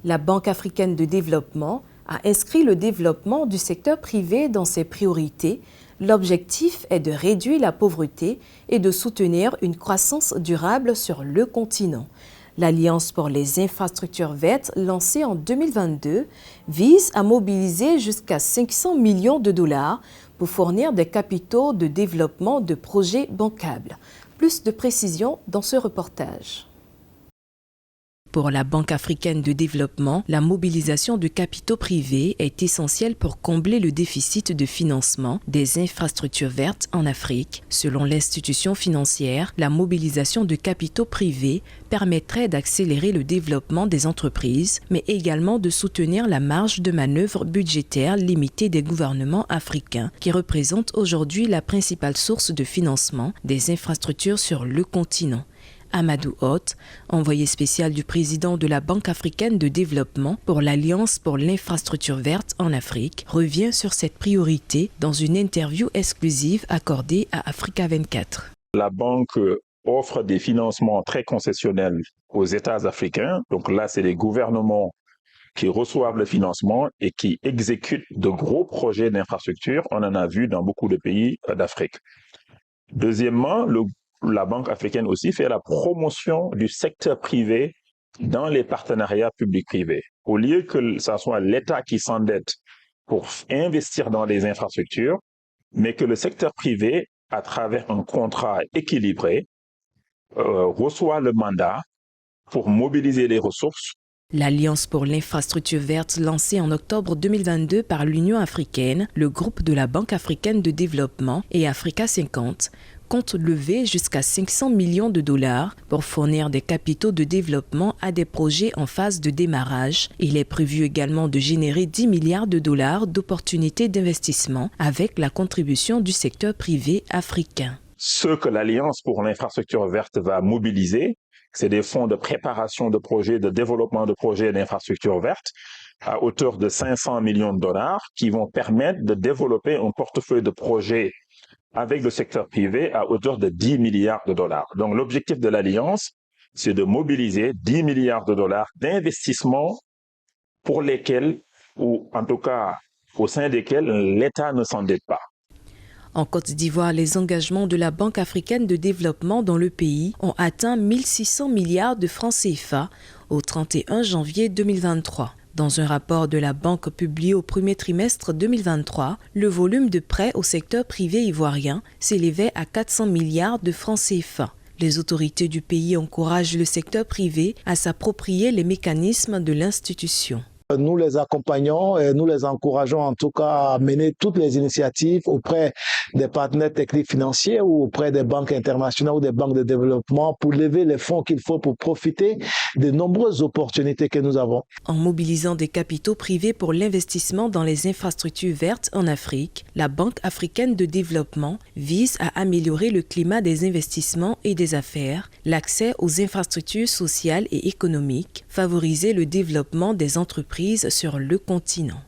La Banque africaine de développement a inscrit le développement du secteur privé dans ses priorités. L'objectif est de réduire la pauvreté et de soutenir une croissance durable sur le continent. L'Alliance pour les infrastructures vertes, lancée en 2022, vise à mobiliser jusqu'à 500 millions de dollars pour fournir des capitaux de développement de projets bancables. Plus de précisions dans ce reportage. Pour la Banque africaine de développement, la mobilisation de capitaux privés est essentielle pour combler le déficit de financement des infrastructures vertes en Afrique. Selon l'institution financière, la mobilisation de capitaux privés permettrait d'accélérer le développement des entreprises, mais également de soutenir la marge de manœuvre budgétaire limitée des gouvernements africains, qui représentent aujourd'hui la principale source de financement des infrastructures sur le continent. Amadou Hott, envoyé spécial du président de la Banque africaine de développement pour l'Alliance pour l'infrastructure verte en Afrique, revient sur cette priorité dans une interview exclusive accordée à Africa 24. La banque offre des financements très concessionnels aux États africains. Donc là, c'est les gouvernements qui reçoivent le financement et qui exécutent de gros projets d'infrastructure. On en a vu dans beaucoup de pays d'Afrique. Deuxièmement, la Banque africaine aussi fait la promotion du secteur privé dans les partenariats publics-privés. Au lieu que ce soit l'État qui s'endette pour investir dans les infrastructures, mais que le secteur privé, à travers un contrat équilibré, reçoit le mandat pour mobiliser les ressources. L'Alliance pour l'infrastructure verte, lancée en octobre 2022 par l'Union africaine, le groupe de la Banque africaine de développement et Africa 50, compte lever jusqu'à 500 millions de dollars pour fournir des capitaux de développement à des projets en phase de démarrage. Il est prévu également de générer 10 milliards de dollars d'opportunités d'investissement avec la contribution du secteur privé africain. Ce que l'Alliance pour l'infrastructure verte va mobiliser, c'est des fonds de préparation de projets, de développement de projets d'infrastructure verte à hauteur de 500 millions de dollars qui vont permettre de développer un portefeuille de projets avec le secteur privé à hauteur de 10 milliards de dollars. Donc l'objectif de l'Alliance, c'est de mobiliser 10 milliards de dollars d'investissements pour lesquels, ou en tout cas au sein desquels, l'État ne s'endette pas. En Côte d'Ivoire, les engagements de la Banque africaine de développement dans le pays ont atteint 1600 milliards de francs CFA au 31 janvier 2023. Dans un rapport de la banque publié au premier trimestre 2023, le volume de prêts au secteur privé ivoirien s'élevait à 400 milliards de francs CFA. Les autorités du pays encouragent le secteur privé à s'approprier les mécanismes de l'institution. Nous les accompagnons et nous les encourageons en tout cas à mener toutes les initiatives auprès des partenaires techniques financiers ou auprès des banques internationales ou des banques de développement pour lever les fonds qu'il faut pour profiter des nombreuses opportunités que nous avons. En mobilisant des capitaux privés pour l'investissement dans les infrastructures vertes en Afrique, la Banque africaine de développement vise à améliorer le climat des investissements et des affaires, l'accès aux infrastructures sociales et économiques, favoriser le développement des entreprises sur le continent.